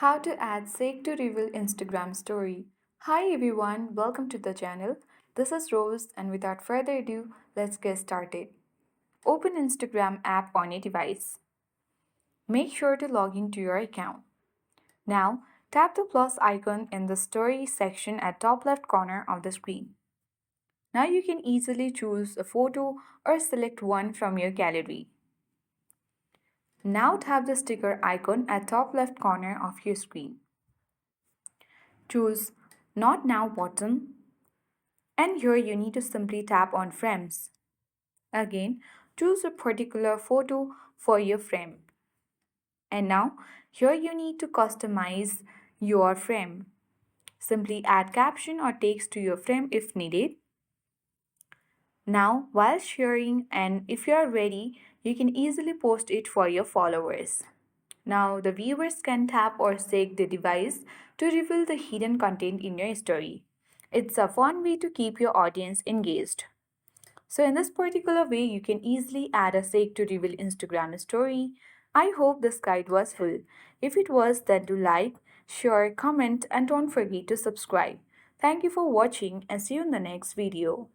How to add Sake to Reveal Instagram story. Hi everyone, welcome to the channel. This is Rose and without further ado, let's get started. Open Instagram app on your device. Make sure to log into your account. Now, tap the plus icon in the story section at top left corner of the screen. Now you can easily choose a photo or select one from your gallery. Now tap the sticker icon at top left corner of your screen. Choose Not Now button, and here you need to simply tap on frames. Again, choose a particular photo for your frame. And now, here you need to customize your frame. Simply add caption or text to your frame if needed. Now, while sharing and if you are ready, you can easily post it for your followers. Now, the viewers can tap or shake the device to reveal the hidden content in your story. It's a fun way to keep your audience engaged. So, in this particular way, you can easily add a shake to reveal Instagram story. I hope this guide was full. If it was, then do like, share, comment, and don't forget to subscribe. Thank you for watching and see you in the next video.